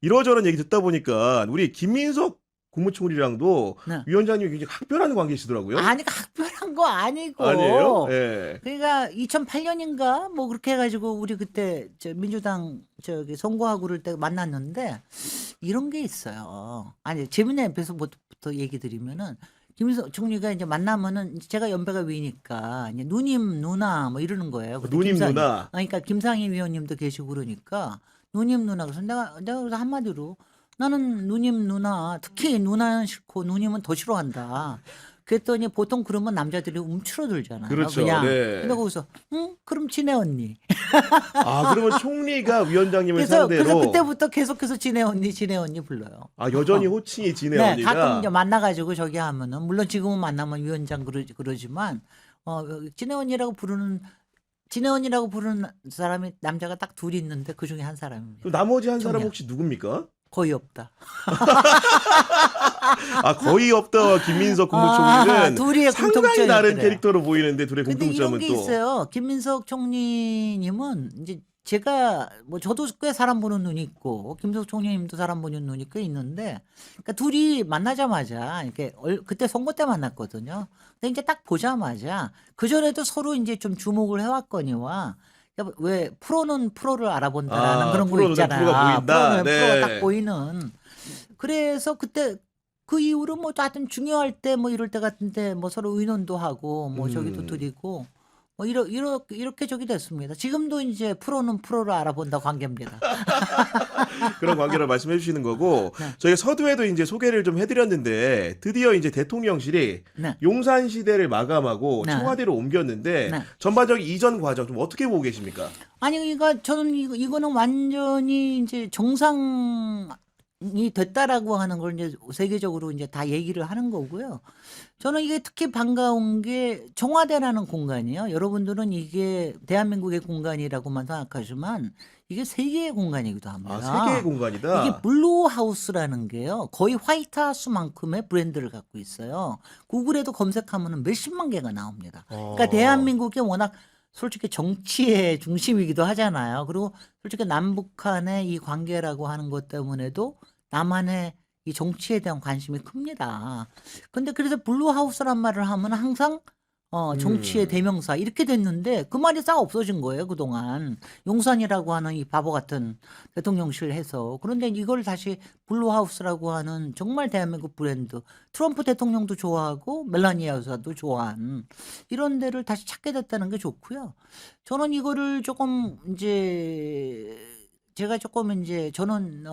이러저런 얘기 듣다 보니까 우리 김민석 국무총리랑도 네. 위원장님이 굉장히 각별한 관계시더라고요. 아니 각별한 거 아니에요? 아니고. 예. 그러니까 2008년인가 뭐 그렇게 해가지고 우리 그때 저 민주당 저기 선거하고 그럴 때 만났는데 이런 게 있어요. 아니 재밌는 에피소드부터 얘기 드리면은 김인석 총리가 이제 만나면은 이제 제가 연배가 위니까 이제 누님 누나 뭐 이러는 거예요. 그때 누님 누나. 그러니까 김상희 위원님도 계시고 그러니까 누님 누나 그래서 내가 그래서 한마디로 나는 누님 누나 특히 누나는 싫고 누님은 더 싫어한다. 그랬더니 보통 그러면 남자들이 움츠러들잖아요. 그렇죠. 그냥. 네. 근데 거기서 응 그럼 지내 언니. 아, 그러면 총리가 위원장님을 그래서 상대로 그때부터 계속해서 지내 언니 불러요. 아, 여전히 호칭이 지네 네, 언니가. 가끔 이제 만나가지고 저기 하면은 물론 지금은 만나면 위원장 그러지만 지내 언니라고 부르는 사람이 남자가 딱 둘이 있는데 그 중에 한 사람입니다. 그 나머지 한 사람 총리야. 혹시 누굽니까? 거의 없다. 아, 거의 없다와 김민석 국무총리는 둘이의 상당히 공통점이 다른 그래요. 캐릭터로 보이는데 둘의 근데 이런 공통점은 게 또 있어요. 김민석 총리님은 이제 제가 뭐 저도 꽤 사람 보는 눈이 있고 김민석 총리님도 사람 보는 눈이 꽤 있는데 그러니까 둘이 만나자마자 이렇게 그때 선거 때 만났거든요. 근데 이제 딱 보자마자 그 전에도 서로 이제 좀 주목을 해왔거니와 그러니까 왜 프로는 프로를 알아본다라는 그런 거 프로는 있잖아요. 프로가 보인다. 프로는 프로가 네. 딱 보이는. 그래서 그때 그 이후로 뭐 하여튼 중요할 때 뭐 이럴 때 같은데 뭐 서로 의논도 하고 뭐 저기도 드리고 뭐 이렇게 저기 됐습니다. 지금도 이제 프로는 프로를 알아본다 관계입니다. 그런 관계를 말씀해 주시는 거고 네. 저희가 서두에도 이제 소개를 좀 해드렸는데 드디어 이제 대통령실이 네. 용산 시대를 마감하고 네. 청와대로 옮겼는데 네. 전반적인 이전 과정 좀 어떻게 보고 계십니까? 아니 그러니까 저는 이거는 완전히 이제 정상이 됐다라고 하는 걸 이제 세계적으로 이제 다 얘기를 하는 거고요. 저는 이게 특히 반가운 게 청와대라는 공간이요. 여러분들은 이게 대한민국의 공간이라고만 생각하지만 이게 세계의 공간이기도 합니다. 아, 세계의 공간이다. 이게 블루하우스라는 게요. 거의 화이트하우스만큼의 브랜드를 갖고 있어요. 구글에도 검색하면 몇십만 개가 나옵니다. 그러니까 대한민국이 워낙 솔직히 정치의 중심이기도 하잖아요. 그리고 솔직히 남북한의 이 관계라고 하는 것 때문에도 남한의 이 정치에 대한 관심이 큽니다. 근데 그래서 블루하우스란 말을 하면 항상 정치의 대명사 이렇게 됐는데 그 말이 싹 없어진 거예요, 그동안. 용산이라고 하는 이 바보 같은 대통령실 해서. 그런데 이걸 다시 블루하우스라고 하는 정말 대한민국 브랜드. 트럼프 대통령도 좋아하고 멜라니아 여사도 좋아하는 이런 데를 다시 찾게 됐다는 게 좋고요. 저는 이거를 조금 이제 제가 조금 이제 저는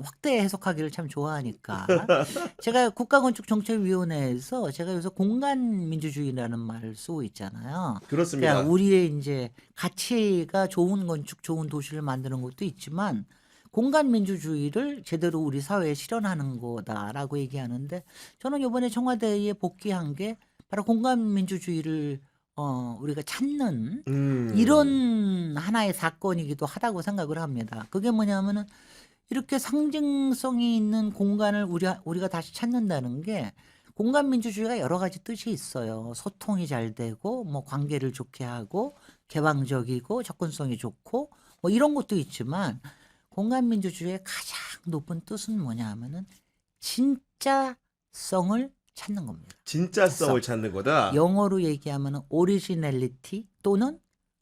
확대 해석하기를 참 좋아하니까 제가 국가건축정책위원회에서 제가 요새 공간민주주의라는 말을 쓰고 있잖아요. 그렇습니다. 그러니까 우리의 이제 가치가 좋은 건축, 좋은 도시를 만드는 것도 있지만 공간민주주의를 제대로 우리 사회에 실현하는 거다라고 얘기하는데 저는 이번에 청와대에 복귀한 게 바로 공간민주주의를 우리가 찾는 이런 하나의 사건이기도 하다고 생각을 합니다. 그게 뭐냐면은 이렇게 상징성이 있는 공간을 우리가 다시 찾는다는 게 공간 민주주의가 여러 가지 뜻이 있어요. 소통이 잘 되고 뭐 관계를 좋게 하고 개방적이고 접근성이 좋고 뭐 이런 것도 있지만 공간 민주주의의 가장 높은 뜻은 뭐냐 하면은 진짜성을 찾는 겁니다. 진짜성을 찾는 거다. 영어로 얘기하면 오리지널리티 또는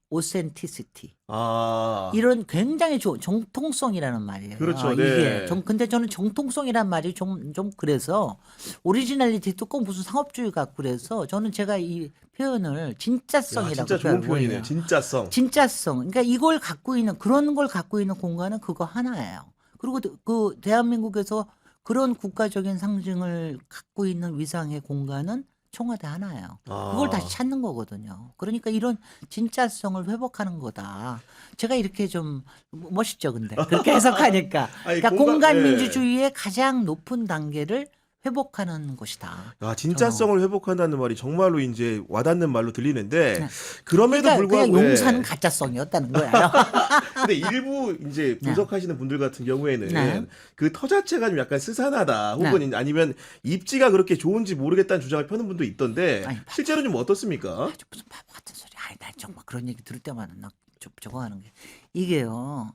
오센티시티. 아, 이런 굉장히 좋은 정통성이라는 말이에요. 그렇죠. 이게 네. 근데 저는 정통성이란 말이 좀 그래서 오리지널리티도 꼭 무슨 상업주의 같고 그래서 저는 제가 이 표현을 야, 진짜성이라고 진짜 좋은 표현이네요. 표현해요. 진짜성. 진짜성. 그러니까 이걸 갖고 있는 그런 걸 갖고 있는 공간은 그거 하나예요. 그리고 그 대한민국에서 그런 국가적인 상징을 갖고 있는 위상의 공간은 청와대 하나예요. 그걸 다시 찾는 거거든요. 그러니까 이런 진짜성을 회복하는 거다. 제가 이렇게 좀 멋있죠, 근데 그렇게 해석하니까. 아니, 그러니까 공간 예. 민주주의의 가장 높은 단계를 회복하는 것이다. 아, 진짜성을 회복한다는 말이 정말로 이제 와닿는 말로 들리는데 네. 그럼에도 그러니까 불구하고 그냥 예. 용산은 가짜성이었다는 거예요. 근데 일부 이제 분석하시는 분들 같은 경우에는 네. 그 터 자체가 좀 약간 스산하다 네. 혹은 아니면 입지가 그렇게 좋은지 모르겠다는 주장을 펴는 분도 있던데 아니, 실제로 좀 어떻습니까? 무슨 바보 같은 소리. 아니, 난 정말 그런 얘기 들을 때마다 나 저거 하는 게 이게요.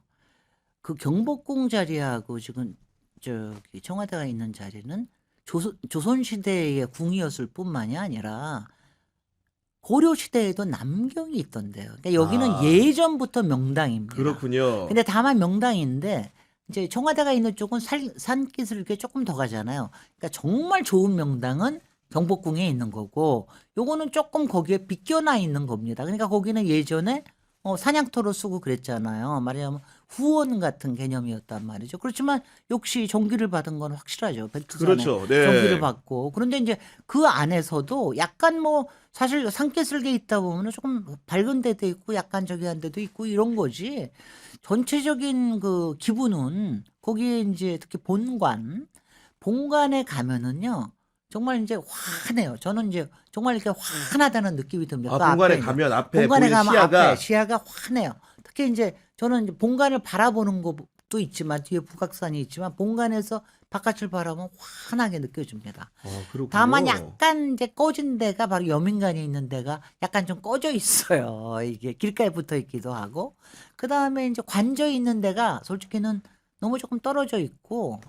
그 경복궁 자리하고 지금 저기 청와대가 있는 자리는 조선시대의 궁이었을 뿐만이 아니라 고려시대에도 남경이 있던데요. 그러니까 여기는 아. 예전부터 명당입니다. 그렇군요. 근데 다만 명당인데 이제 청와대가 있는 쪽은 산기슭을 이렇게 조금 더 가잖아요. 그러니까 정말 좋은 명당은 경복궁에 있는 거고 요거는 조금 거기에 비껴나 있는 겁니다. 그러니까 거기는 예전에 사냥터로 쓰고 그랬잖아요. 말하자면 후원 같은 개념이었단 말이죠. 그렇지만 역시 전기를 받은 건 확실하죠. 백두산에 그렇죠. 네. 전기를 받고. 그런데 이제 그 안에서도 약간 뭐 사실 산기슭에 있다 보면 조금 밝은 데도 있고 약간 저기 한 데도 있고 이런 거지. 전체적인 그 기분은 거기에 이제 특히 본관에 가면은요. 정말 이제 환해요. 저는 이제 정말 이렇게 환하다는 느낌이 듭니다. 아, 그 본관에 앞에 이제 가면 앞에 본관에 보이는 가면 시야가 앞에 시야가 환해요. 특히 이제 저는 이제 본관을 바라보는 것도 있지만 뒤에 북악산이 있지만 본관에서 바깥을 바라보면 환하게 느껴집니다. 그렇군요. 다만 약간 이제 꺼진 데가 바로 여민관이 있는 데가 약간 좀 꺼져 있어요. 이게 길가에 붙어 있기도 하고. 그 다음에 이제 관저 있는 데가 솔직히는 너무 조금 떨어져 있고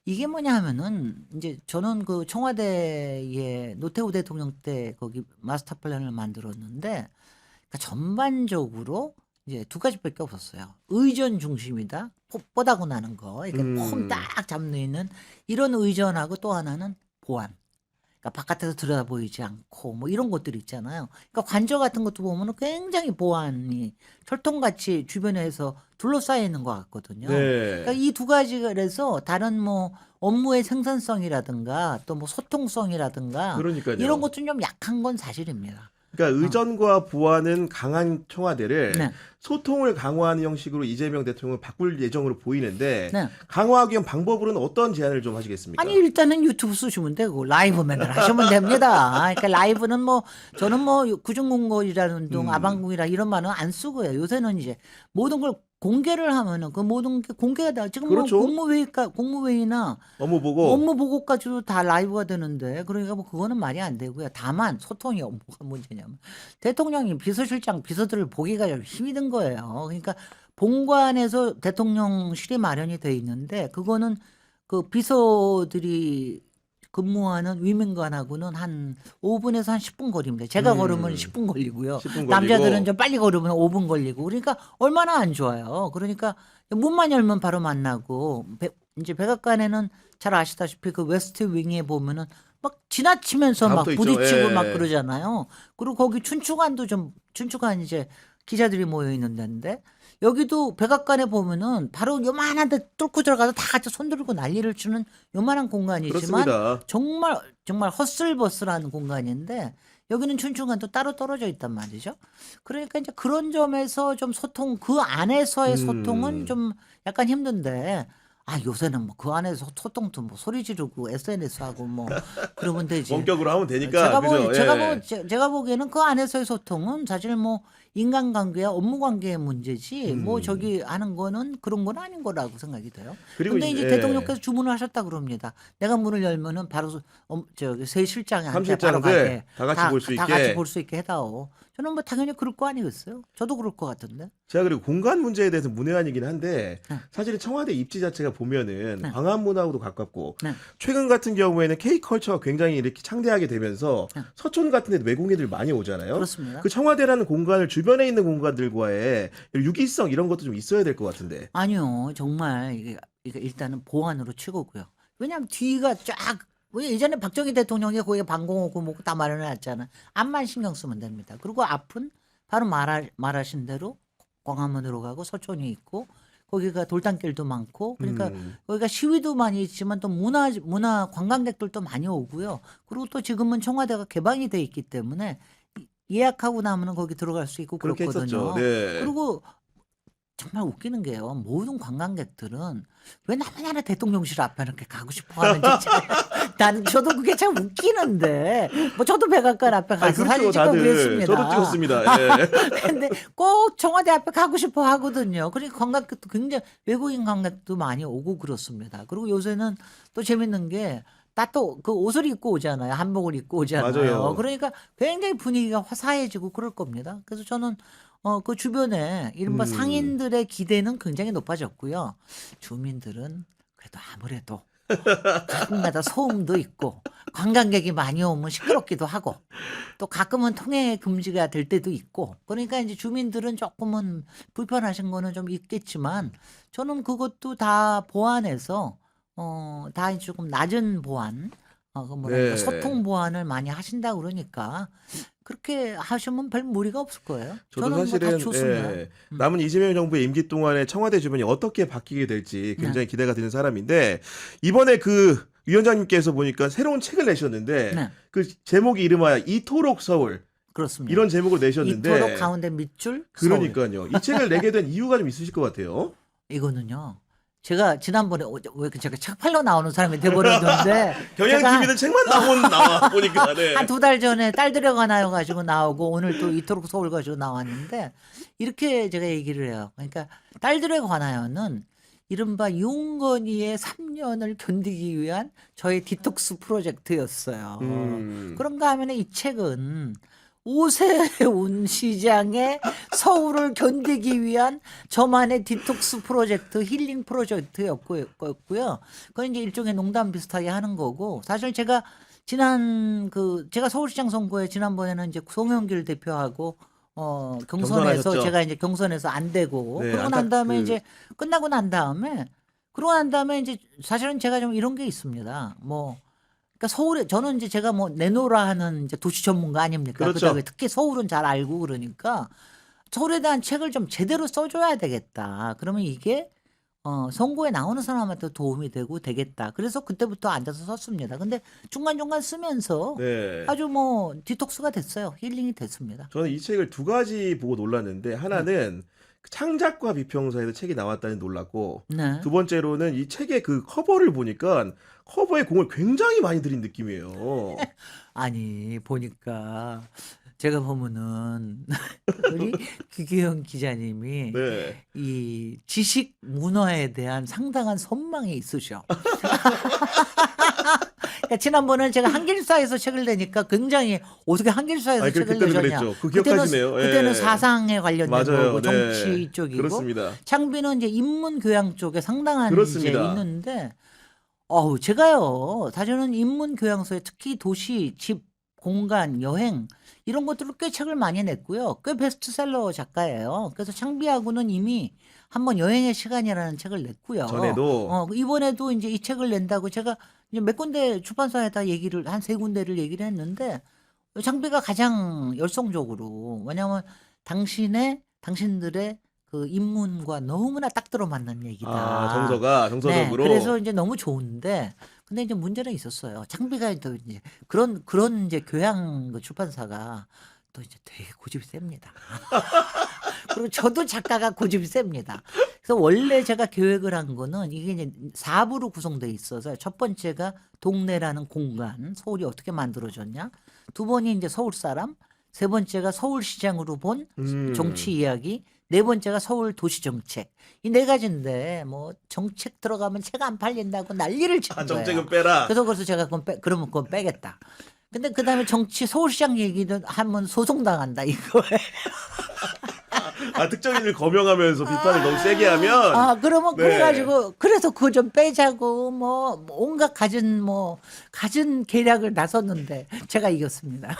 이게 뭐냐 하면은 이제 저는 그 청와대의 노태우 대통령 때 거기 마스터 플랜을 만들었는데 그러니까 전반적으로 이제 두 가지밖에 없었어요. 의전 중심이다. 뽀뽀다고 나는 거. 이렇게 폼 딱 잡는 있는 이런 의전하고 또 하나는 보안. 그러니까 바깥에서 들여다 보이지 않고 뭐 이런 것들이 있잖아요. 그러니까 관저 같은 것도 보면은 굉장히 보안이 철통같이 주변에서 둘러싸여 있는 것 같거든요. 네. 그러니까 이 두 가지가 그래서 다른 뭐 업무의 생산성이라든가 또 뭐 소통성이라든가 그러니까요. 이런 것도 좀 약한 건 사실입니다. 그러니까 의전과 보안은 강한 청와대를 네. 소통을 강화하는 형식으로 이재명 대통령을 바꿀 예정으로 보이는데 네. 강화하기 위한 방법으로는 어떤 제안을 좀 하시겠습니까? 아니 일단은 유튜브 쓰시면 되고 라이브 맨날 하시면 됩니다. 그러니까 라이브는 뭐 저는 뭐 구중궁궐이라는 둥 아방궁이라 이런 말은 안 쓰고요. 요새는 이제 모든 걸 공개를 하면은 그 모든 게 공개가 다 지금 그렇죠. 뭐 공무회의나 업무 보고 업무 보고까지도 다 라이브가 되는데 그러니까 뭐 그거는 말이 안 되고요. 다만 소통이 뭐가 문제냐면 대통령이 비서실장 비서들을 보기가 좀 힘이 든 거예요. 그러니까 본관에서 대통령실이 마련이 돼 있는데 그거는 그 비서들이 근무하는 위민관하고는 한 5분에서 한 10분 거리입니다. 제가 걸으면 10분 걸리고요. 10분 걸리고. 남자들은 좀 빨리 걸으면 5분 걸리고. 그러니까 얼마나 안 좋아요. 그러니까 문만 열면 바로 만나고 이제 백악관에는 잘 아시다시피 그 웨스트 윙에 보면은 막 지나치면서 막 다음도 있죠. 부딪히고 예. 막 그러잖아요. 그리고 거기 춘추관 이제 기자들이 모여 있는 데인데 여기도 백악관에 보면은 바로 요만한 데 뚫고 들어가서 다 같이 손 들고 난리를 치는 요만한 공간이지만 그렇습니다. 정말 헛슬버슬한 공간인데 여기는 춘추관도 따로 떨어져 있단 말이죠. 그러니까 이제 그런 점에서 좀 소통 그 안에서의 소통은 좀 약간 힘든데 요새는 뭐 그 안에서 소통도 뭐 소리 지르고 SNS 하고 뭐 그러면 되지. 원격으로 하면 되니까 그죠? 제가 보기에는 그 안에서의 소통은 사실 뭐 인간관계와 업무관계의 문제지 뭐 저기 하는 거는 그런 건 아닌 거라고 생각이 돼요. 그리고 근데 이제 예. 대통령께서 주문을 하셨다 그럽니다. 내가 문을 열면은 바로 저기 새 실장한테 바로 삼실장들 가게 다 같이 볼 수 다 있게. 같이 볼 수 있게 해다오. 저는 뭐 당연히 그럴 거 아니겠어요? 저도 그럴 것 같은데. 제가 그리고 공간 문제에 대해서 문외한이긴 한데 네. 사실은 청와대 입지 자체가 보면은 네. 광화문 문화하고도 가깝고 네. 최근 같은 경우에는 K컬처가 굉장히 이렇게 창대하게 되면서 네. 서촌 같은 데 외국인들 많이 오잖아요. 그렇습니다. 그 청와대라는 공간을 주변에 있는 공간들과의 유기성 이런 것도 좀 있어야 될 것 같은데. 아니요, 정말 이게 일단은 보안으로 치고고요. 왜냐하면 뒤가 쫙 왜 예전에 박정희 대통령이 거기에 방공호고 뭐고 다 마련해놨잖아. 앞만 신경 쓰면 됩니다. 그리고 앞은 바로 말하신 대로 광화문으로 가고 서촌이 있고 거기가 돌담길도 많고 그러니까 거기가 시위도 많이 있지만 또 문화 관광객들도 많이 오고요. 그리고 또 지금은 청와대가 개방이 돼 있기 때문에 예약하고 나면은 거기 들어갈 수 있고 그렇게 그렇거든요. 했었죠. 네. 그리고 정말 웃기는 게요. 모든 관광객들은 왜 나만 대통령실 앞에 이렇게 가고 싶어 하는지 저도 그게 참 웃기는데 뭐 저도 백악관 앞에 가서 사진 찍고 그랬습니다. 저도 찍었습니다. 예. 근데 꼭 청와대 앞에 가고 싶어 하거든요. 그러니까 관광객도 굉장히 외국인 관광객도 많이 오고 그렇습니다. 그리고 요새는 또 재밌는 게 다 또 그 옷을 입고 오잖아요. 한복을 입고 오잖아요. 맞아요. 그러니까 굉장히 분위기가 화사해지고 그럴 겁니다. 그래서 저는 그 주변에 이른바 상인들의 기대는 굉장히 높아졌고요. 주민들은 그래도 아무래도 가끔가다 소음도 있고 관광객이 많이 오면 시끄럽기도 하고 또 가끔은 통행 금지가 될 때도 있고 그러니까 이제 주민들은 조금은 불편하신 거는 좀 있겠지만 저는 그것도 다 보완해서 다 조금 낮은 보완 그 뭐랄까 네. 소통 보완을 많이 하신다 그러니까 그렇게 하시면 별 무리가 없을 거예요. 저도 저는 뭐 다 사실은 좋습니다. 남은 이재명 정부의 임기 동안에 청와대 주변이 어떻게 바뀌게 될지 굉장히 기대가 되는 사람인데 이번에 그 위원장님께서 보니까 새로운 책을 내셨는데 네, 그 제목이 이름하여 이토록 서울 그렇습니다. 이런 제목을 내셨는데 이토록 가운데 밑줄 서울. 그러니까요. 이 책을 내게 된 이유가 좀 있으실 것 같아요. 이거는요. 제가 지난번에 왜 제가 책 팔러 나오는 사람이 돼버렸는데 경향TV는 책만 나와 보니까 네. 한 2달 전에 딸 데려가나요 가지고 나오고 오늘 또 이토록 서울 가지고 나왔는데 이렇게 제가 얘기를 해요. 그러니까 딸 데려가나요는 이른바 윤건희의 3년을 견디기 위한 저의 디톡스 프로젝트였어요. 그런가 하면 이 책은 오세훈 시장의 서울을 견디기 위한 저만의 디톡스 프로젝트, 힐링 프로젝트였고요. 그건 이제 일종의 농담 비슷하게 하는 거고 사실 제가 제가 서울시장 선거에 지난번에는 이제 송영길 대표하고 경선에서 경선하셨죠. 제가 이제 경선에서 안 되고 네, 그러고 난 다음에 이제 끝나고 난 다음에 이제 사실은 제가 좀 이런 게 있습니다. 그러니까 서울에 저는 이제 제가 뭐 내노라 하는 이제 도시 전문가 아닙니까? 그렇죠. 그다음에 특히 서울은 잘 알고 그러니까 서울에 대한 책을 좀 제대로 써줘야 되겠다. 그러면 이게 선거에 나오는 사람한테 도움이 되겠다. 그래서 그때부터 앉아서 썼습니다. 근데 중간중간 쓰면서 네. 아주 디톡스가 됐어요. 힐링이 됐습니다. 저는 이 책을 두 가지 보고 놀랐는데 하나는 창작과 비평사에서 책이 나왔다니 놀랐고 네. 두 번째로는 이 책의 그 커버를 보니까 커버에 공을 굉장히 많이 들인 느낌이에요. 아니 보니까 제가 보면은 우리 기계영 기자님이 네. 이 지식 문화에 대한 상당한 선망이 있으셔. 그러니까 지난번에 제가 한길사에서 책을 내니까 굉장히 어떻게 한길사에서 아니, 책을 그때는 내셨냐. 그랬죠. 그 기억하시네요. 그때는 예. 사상에 관련된 맞아요. 거고 네. 정치 쪽이고 그렇습니다. 창비는 이제 인문 교양 쪽에 상당한 이제 그렇습니다. 있는데 제가요 사실은 인문 교양서에 특히 도시, 집, 공간, 여행 이런 것들을 꽤 책을 많이 냈고요. 꽤 베스트셀러 작가예요. 그래서 창비하고는 이미 한번 여행의 시간이라는 책을 냈고요. 전에도 이번에도 이제 이 책을 낸다고 제가 이제 몇 군데 출판사에다 한 3군데를 얘기를 했는데 창비가 가장 열성적으로 왜냐하면 당신들의 그 인문과 너무나 딱 들어맞는 얘기다. 정서적으로. 네, 그래서 이제 너무 좋은데 근데 이제 문제는 있었어요. 창비가 또 이제 그런 이제 교양 그 출판사가 또 이제 되게 고집이 셉니다. 그리고 저도 작가가 고집이 셉니다. 그래서 원래 제가 계획을 한 거는 이게 이제 4부로 구성돼 있어서 첫 번째가 동네라는 공간, 서울이 어떻게 만들어졌냐. 두 번이 이제 서울 사람, 세 번째가 서울시장으로 본 정치 이야기, 네 번째가 서울 도시 정책. 이 네 가지인데 정책 들어가면 책 안 팔린다고 난리를 치는 거예요. 정책은 빼라. 그래서 제가 그러면 그건 빼겠다. 근데 그다음에 정치 서울시장 얘기도 하면 소송당한다 이거예요. 특정인을 거명하면서 비판을 너무 세게 하면 그러면 네. 그래가지고 그래서 그거 좀 빼자고 온갖 갖은 계략을 나섰는데 제가 이겼습니다.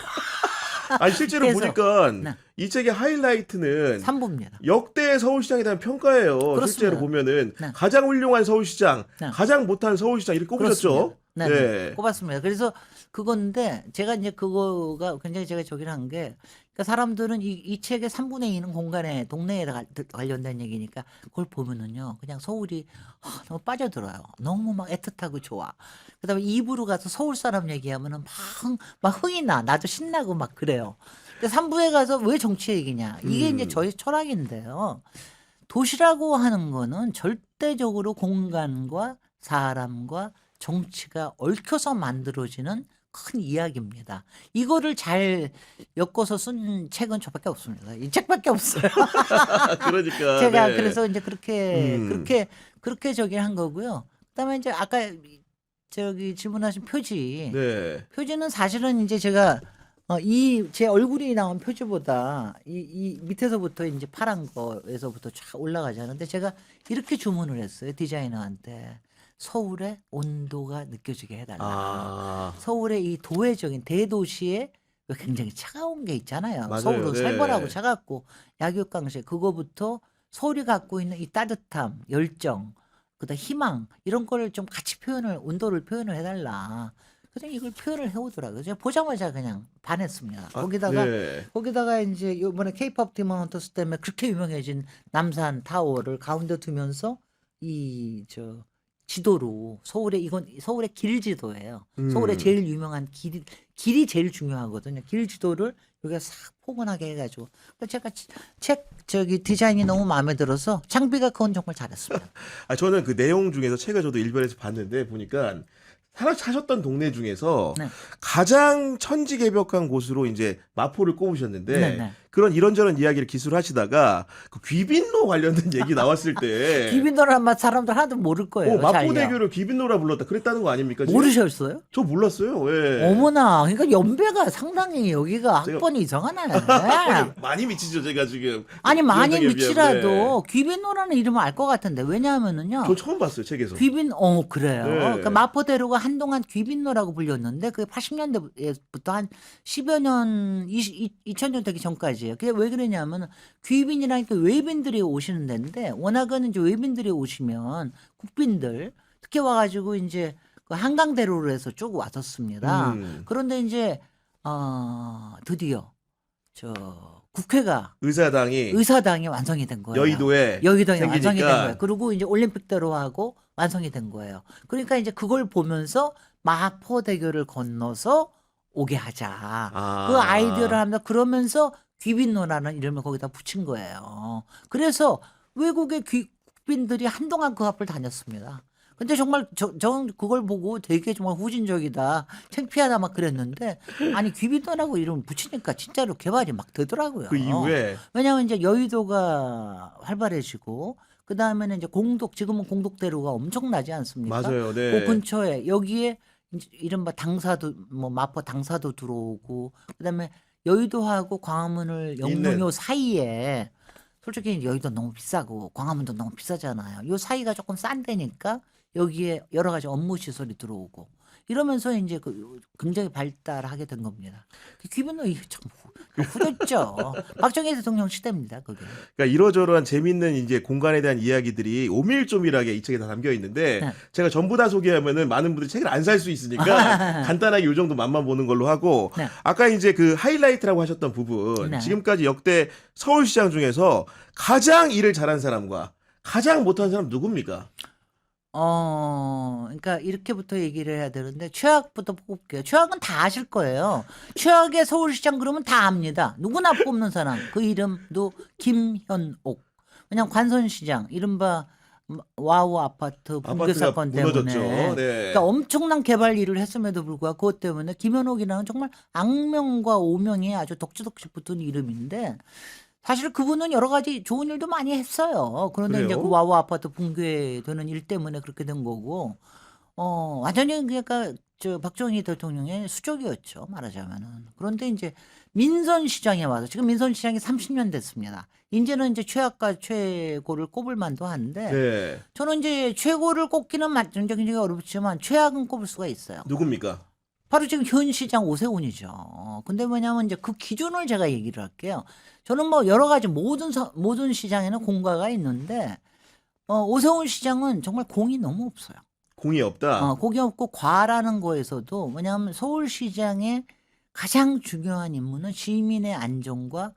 아니 실제로 그래서, 보니까 네. 이 책의 하이라이트는 3부입니다. 역대 서울시장에 대한 평가예요. 그렇습니다. 실제로 보면은 네. 가장 훌륭한 서울시장, 네. 가장 못한 서울시장 이렇게 꼽으셨죠. 네, 네. 꼽았습니다. 그래서 그건데 제가 이제 그거가 굉장히 제가 저기를 한 게 그러니까 사람들은 이 책의 3분의 2는 공간에 동네에 관련된 얘기니까 그걸 보면은요 그냥 서울이 너무 빠져들어요. 너무 막 애틋하고 좋아. 그다음에 2부로 가서 서울 사람 얘기하면은 막 흥이 나도 신나고 막 그래요. 근데 3부에 가서 왜 정치 얘기냐 이게 이제 저희 철학인데요. 도시라고 하는 거는 절대적으로 공간과 사람과 정치가 얽혀서 만들어지는 큰 이야기입니다. 이거를 잘 엮어서 쓴 책은 저밖에 없습니다. 이 책밖에 없어요. 그러니까 제가 네. 그래서 이제 그렇게 저기 한 거고요. 그다음에 이제 아까 질문하신 표지. 네. 표지는 사실은 이제 제가 이 제 얼굴이 나온 표지보다 이 밑에서부터 이제 파란 거에서부터 쫙 올라가지 않은데 제가 이렇게 주문을 했어요. 디자이너한테. 서울의 온도가 느껴지게 해달라. 아. 서울의 이 도회적인 대도시에 굉장히 차가운 게 있잖아요. 맞아요. 서울은 네. 살벌하고 차갑고 약육강식 그거부터 서울이 갖고 있는 이 따뜻함, 열정, 그다음 희망 이런 거를 좀 같이 온도를 표현을 해달라. 그래서 이걸 표현을 해오더라고요. 제가 보자마자 그냥 반했습니다. 아, 거기다가 네. 이제 이번에 K-pop 디먼 헌터스 때문에 그렇게 유명해진 남산 타워를 가운데 두면서 이 지도로 이건 서울의 길 지도예요. 서울의 제일 유명한 길이 제일 중요하거든요. 길 지도를 여기가 싹 포근하게 해가지고 제가 디자인이 너무 마음에 들어서 장비가 그건 정말 잘했습니다. 아, 저는 그 내용 중에서 책을 저도 일본에서 봤는데 보니까 사셨던 동네 중에서 네. 가장 천지개벽한 곳으로 이제 마포를 꼽으셨는데 네. 그런 이런저런 이야기를 기술하시다가 그 귀빈로 관련된 얘기 나왔을 때 귀빈도란 말 사람들 하나도 모를 거예요. 마포대교를 귀빈로라 불렀다 그랬다는 거 아닙니까? 지금? 모르셨어요? 저 몰랐어요. 예. 어머나, 그러니까 연배가 상당히 여기가 학번이 이상하네. 많이 미치죠 제가 지금. 아니 많이 위원장에 미치라도 비하면. 귀빈로라는 이름을 알 것 같은데 왜냐하면은요. 저 처음 봤어요 책에서. 그래요. 네. 그러니까 마포대로가 한동안 귀빈로라고 불렸는데 그게 80년대부터 한 10여 년, 2000년 되기 전까지예요. 그게 왜 그러냐면 귀빈이라니까 외빈들이 오시는 데인데 워낙은 이제 외빈들이 오시면 국빈들 특히 와가지고 이제 그 한강대로로 해서 쭉 왔었습니다. 그런데 이제 드디어 국회가 의사당이 완성이 된 거예요. 여의도에 완성이 된 생기니까. 거예요. 그리고 이제 올림픽대로하고 완성이 된 거예요. 그러니까 이제 그걸 보면서 마포대교를 건너서 오게 하자. 그 아이디어를 합니다. 그러면서 귀빈로라는 이름을 거기다 붙인 거예요. 그래서 외국의 국빈들이 한동안 그 앞을 다녔습니다. 근데 정말 저는 그걸 보고 되게 정말 후진적이다, 창피하다 막 그랬는데 아니 귀빈도라고 이름 붙이니까 진짜로 개발이 막 되더라고요. 그 이후에 왜냐하면 이제 여의도가 활발해지고 그 다음에는 이제 지금은 공덕대로가 엄청나지 않습니까? 맞아요. 네. 그 근처에 여기에 이른바 당사도 마포 당사도 들어오고 그다음에 여의도하고 광화문을 영동요 사이에 솔직히 여의도 너무 비싸고 광화문도 너무 비싸잖아요. 요 사이가 조금 싼 데니까 여기에 여러 가지 업무 시설이 들어오고 이러면서 이제 굉장히 발달하게 된 겁니다. 귀빈로 참 후졌죠. 박정희 대통령 시대입니다. 그게. 그러니까 이러저러한 재밌는 이제 공간에 대한 이야기들이 오밀조밀하게 이 책에 다 담겨 있는데 네. 제가 전부 다 소개하면은 많은 분들이 책을 안 살 수 있으니까 간단하게 이 정도 맛만 보는 걸로 하고 네. 아까 이제 그 하이라이트라고 하셨던 부분 네. 지금까지 역대 서울시장 중에서 가장 일을 잘한 사람과 가장 못한 사람 누굽니까? 그러니까 이렇게부터 얘기를 해야 되는데 최악부터 뽑을게요. 최악은 다 아실 거예요. 최악의 서울시장 그러면 다 압니다. 누구나 뽑는 사람. 그 이름도 김현옥. 왜냐면 관선시장 이른바 와우 아파트 붕괴 아파트가 사건 때문에 무너졌죠. 네. 그러니까 엄청난 개발 일을 했음에도 불구하고 그것 때문에 김현옥이라는 정말 악명과 오명이 아주 덕지덕지 붙은 이름인데 사실 그분은 여러 가지 좋은 일도 많이 했어요. 그런데 그래요? 이제 그 와우 아파트 붕괴되는 일 때문에 그렇게 된 거고, 완전히 그러니까 박정희 대통령의 수족이었죠. 말하자면은. 그런데 이제 민선시장에 와서 지금 민선시장이 30년 됐습니다. 이제는 이제 최악과 최고를 꼽을 만도 한데, 네. 저는 이제 최고를 꼽기는 굉장히 어렵지만 최악은 꼽을 수가 있어요. 누굽니까? 바로 지금 현 시장 오세훈이죠. 근데 뭐냐면 이제 그 기준을 제가 얘기를 할게요. 저는 뭐 여러 가지 모든 시장에는 공과가 있는데 오세훈 시장은 정말 공이 너무 없어요. 공이 없다. 공이 없고 과라는 거에서도 뭐냐면 서울시장의 가장 중요한 임무는 시민의 안전과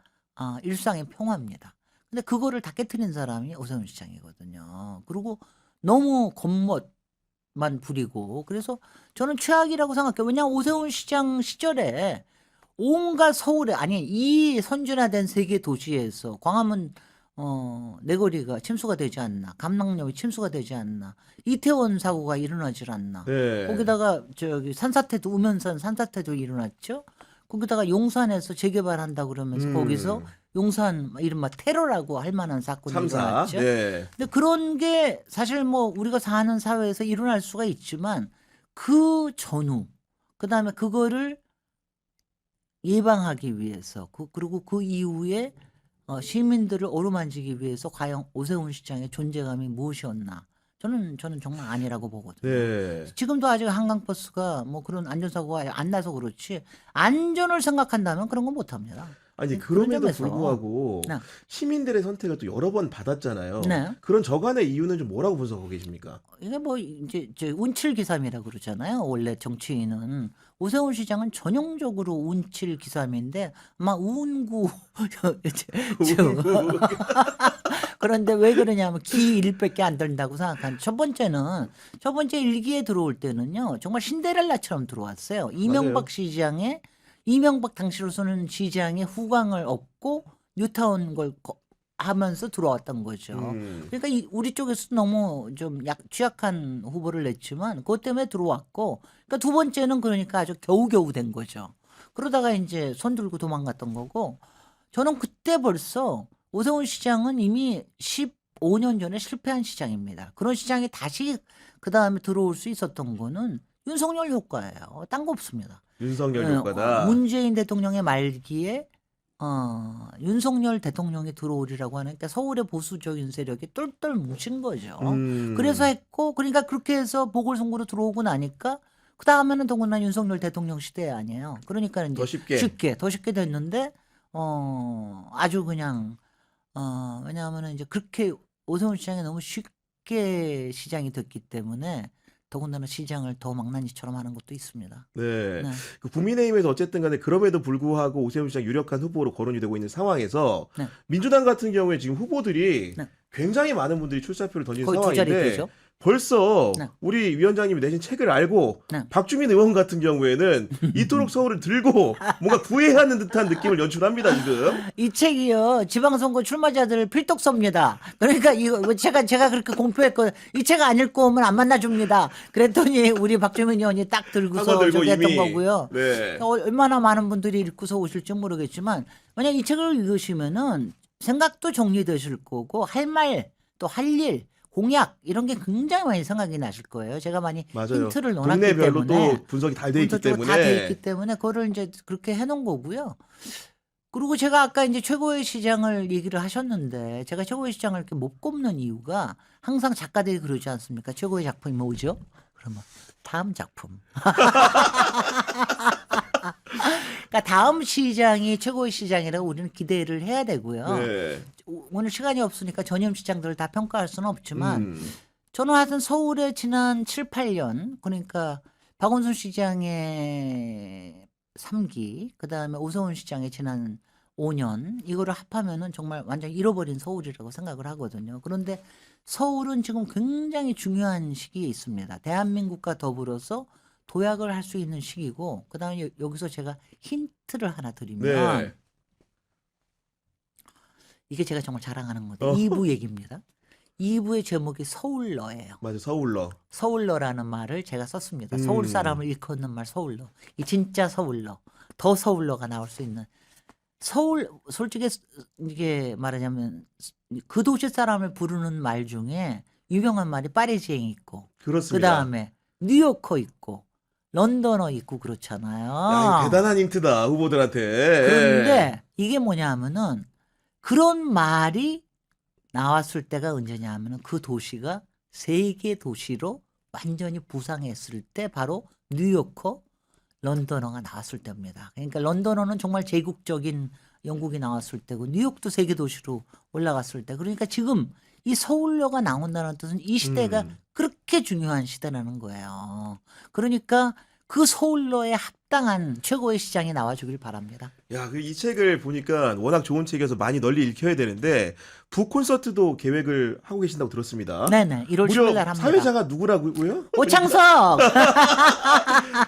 일상의 평화입니다. 근데 그거를 다 깨트린 사람이 오세훈 시장이거든요. 그리고 너무 겉멋만 부리고 그래서 저는 최악이라고 생각해요. 왜냐하면 오세훈 시장 시절에 온갖 이 선진화된 세계 도시에서 광화문 내거리가 침수가 되지 않나, 감락역이 침수가 되지 않나, 이태원 사고가 일어나질 않나. 네. 거기다가 우면산 산사태도 일어났죠. 거기다가 용산에서 재개발한다 그러면서 거기서 용산 이른바 테러라고 할 만한 사건이 3.4. 일어났죠. 네. 근데 그런 게 사실 뭐 우리가 사는 사회에서 일어날 수가 있지만 그 전후, 그다음에 그거를 예방하기 위해서, 그리고 그 이후에 시민들을 어루만지기 위해서 과연 오세훈 시장의 존재감이 무엇이었나? 저는 정말 아니라고 보거든요. 네. 지금도 아직 한강버스가 뭐 그런 안전사고가 안 나서 그렇지, 안전을 생각한다면 그런 건 못합니다. 아니 그런 그럼에도 점에서 불구하고 네. 시민들의 선택을 또 여러 번 받았잖아요. 네. 그런 저간의 이유는 좀 뭐라고 분석하고 계십니까? 이게 뭐 이제 운칠기삼이라고 그러잖아요. 원래 정치인은 오세훈 시장은 전형적으로 운칠기삼인데 아마 운구 그런데 왜 그러냐면 기 1밖에 안 된다고 생각한. 첫 번째 일기에 들어올 때는요. 정말 신데렐라처럼 들어왔어요. 맞아요. 이명박 당시로서는 시장의 후광을 얻고 뉴타운 걸 하면서 들어왔던 거죠. 그러니까 우리 쪽에서 너무 좀 취약한 후보를 냈지만 그것 때문에 들어왔고, 그러니까 두 번째는 그러니까 아주 겨우겨우 된 거죠. 그러다가 이제 손 들고 도망갔던 거고, 저는 그때 벌써 오세훈 시장은 이미 15년 전에 실패한 시장입니다. 그런 시장이 다시 그 다음에 들어올 수 있었던 거는 윤석열 효과예요. 딴 거 없습니다. 윤석열 효과다. 문재인 대통령의 말기에 윤석열 대통령이 들어오리라고 하니까 서울의 보수적인 세력이 똘똘 뭉친 거죠. 그래서 했고, 그러니까 그렇게 해서 보궐선거로 들어오고 나니까 그 다음에는 더구나 윤석열 대통령 시대 아니에요. 그러니까 이제 더 쉽게 됐는데 아주 그냥 왜냐하면 이제 그렇게 오세훈 시장이 너무 쉽게 시장이 됐기 때문에 더군다나 시장을 더 망나니처럼 하는 것도 있습니다. 네. 네. 그 국민의힘에서 어쨌든 간에 그럼에도 불구하고 오세훈 시장 유력한 후보로 거론이 되고 있는 상황에서 네. 민주당 같은 경우에 지금 후보들이 네. 굉장히 많은 분들이 출사표를 던진 거의 두 자리 상황인데 되죠. 벌써 네. 우리 위원장님이 내신 책을 알고 네. 박주민 의원 같은 경우에는 이토록 서울을 들고 뭔가 구애하는 듯한 느낌을 연출합니다 지금. 이 책이요, 지방선거 출마자들을 필독서입니다. 그러니까 이거 뭐 제가 그렇게 공표했거든. 이 책 안 읽고 오면 안 만나줍니다. 그랬더니 우리 박주민 의원이 딱 들고서 한번 들고 저기 했던 이미. 거고요. 네. 얼마나 많은 분들이 읽고서 오실지 모르겠지만 만약 이 책을 읽으시면은 생각도 정리되실 거고, 할 말 또 할 일, 공약 이런 게 굉장히 많이 생각이 나실 거예요. 제가 많이 맞아요. 힌트를 넣어놨기 동네별로 때문에. 또 분석이 다 돼 있기 때문에. 다 돼 있기 때문에 그거를 이제 그렇게 해놓은 거고요. 그리고 제가 아까 이제 최고의 시장을 얘기를 하셨는데, 제가 최고의 시장을 이렇게 못 꼽는 이유가 항상 작가들이 그러지 않습니까? 최고의 작품이 뭐죠? 그러면 다음 작품. 그러니까 다음 시장이 최고의 시장이라고 우리는 기대를 해야 되고요. 네. 오늘 시간이 없으니까 전임 시장들을 다 평가할 수는 없지만 저는 하여튼 서울의 지난 7, 8년, 그러니까 박원순 시장의 3기, 그다음에 오세훈 시장의 지난 5년, 이거를 합하면은 정말 완전 잃어버린 서울이라고 생각을 하거든요. 그런데 서울은 지금 굉장히 중요한 시기에 있습니다. 대한민국과 더불어서 도약을 할 수 있는 시기고, 그다음에 여기서 제가 힌트를 하나 드리면 네. 이게 제가 정말 자랑하는 건데 2부 얘기입니다. 2부의 제목이 서울러예요. 맞아, 서울러. 서울러라는 말을 제가 썼습니다. 서울 사람을 일컫는 말 서울러. 이 진짜 서울러. 더 서울러가 나올 수 있는. 서울, 솔직히 이게 말하자면 그 도시 사람을 부르는 말 중에 유명한 말이 파리지앵 있고, 그렇습니다. 그 다음에 뉴요커 있고, 런던어 있고 그렇잖아요. 야, 이거 대단한 힌트다 후보들한테. 그런데 이게 뭐냐 하면은 그런 말이 나왔을 때가 언제냐 하면은 그 도시가 세계 도시로 완전히 부상했을 때 바로 뉴요커, 런던어가 나왔을 때입니다. 그러니까 런던어는 정말 제국적인 영국이 나왔을 때고, 뉴욕도 세계 도시로 올라갔을 때. 그러니까 지금 이 서울러가 나온다는 뜻은 이 시대가 그렇게 중요한 시대라는 거예요. 그러니까 그 서울러에 합당한 최고의 시장이 나와주길 바랍니다. 야, 이 책을 보니까 워낙 좋은 책이어서 많이 널리 읽혀야 되는데 북 콘서트도 계획을 하고 계신다고 들었습니다. 네네. 1월 10일 무려 날 합니다. 사회자가 누구라고요? 오창석!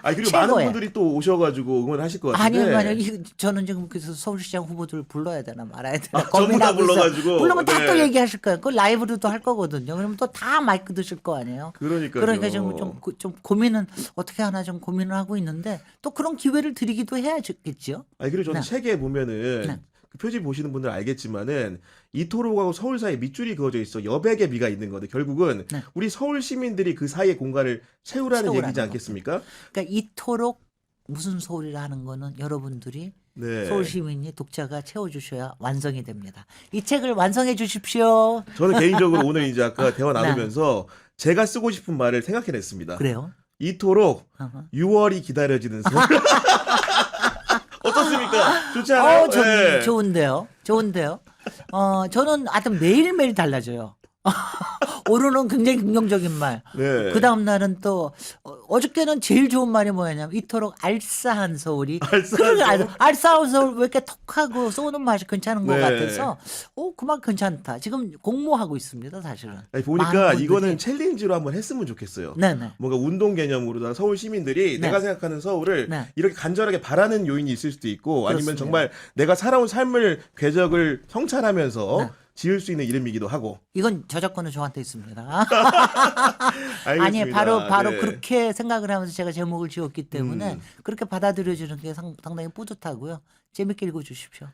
그리고 최고예요. 많은 분들이 또 오셔가지고 응원하실 것 같은데. 아니요, 만약 저는 지금 그래서 서울시장 후보들 불러야 되나 말아야 되나 전부 다 고민하고 있어요. 불러가지고. 부르면 다 또 네. 얘기하실 거예요. 그 라이브로도 할 거거든요. 그러면 또 다 마이크 드실 거 아니에요. 그러니까요. 그러니까 지금 좀 고민은 어떻게 하나 좀 고민을 하고 있는데, 또 그런 기회를 드리기도 해야겠죠. 그리고 저는 네. 책에 보면은 네. 그 표지 보시는 분들 알겠지만은 이토록하고 서울 사이에 밑줄이 그어져 있어 여백의 미가 있는 건데 결국은 네. 우리 서울 시민들이 그 사이의 공간을 채우라는 채우라는 얘기지 거죠. 않겠습니까? 그러니까 이토록 무슨 서울이라 하는 거는 여러분들이 네. 서울 시민이 독자가 채워주셔야 완성이 됩니다. 이 책을 완성해 주십시오. 저는 개인적으로 오늘 이제 아까 대화 네. 나누면서 제가 쓰고 싶은 말을 생각해냈습니다. 그래요? 이토록 어허. 6월이 기다려지는 서울. 어떻습니까? 좋지 않아요? 네. 좋은데요. 좋은데요. 저는 하여튼 매일매일 달라져요. 오늘은 굉장히 긍정적인 말. 네. 그 다음 날은 또 어저께는 제일 좋은 말이 뭐였냐면 이토록 알싸한 서울이 알싸한 서울 왜 이렇게 톡하고 쏘는 맛이 괜찮은 것 네. 같아서 그만 괜찮다. 지금 공모하고 있습니다 사실은. 아니, 보니까 많은 이거는 분들이. 챌린지로 한번 했으면 좋겠어요. 네네. 뭔가 운동 개념으로다 서울 시민들이 네. 내가 생각하는 서울을 네. 이렇게 간절하게 바라는 요인이 있을 수도 있고 아니면 그렇습니다. 정말 내가 살아온 삶을 궤적을 성찰하면서 네. 지을 수 있는 이름이기도 하고. 이건 저작권은 저한테 있습니다. 알겠습니다. 아니 바로 네. 그렇게 생각을 하면서 제가 제목을 지었기 때문에 음. 그렇게 받아들여지는 게 상당히 뿌듯하고요. 재밌게 읽어주십시오.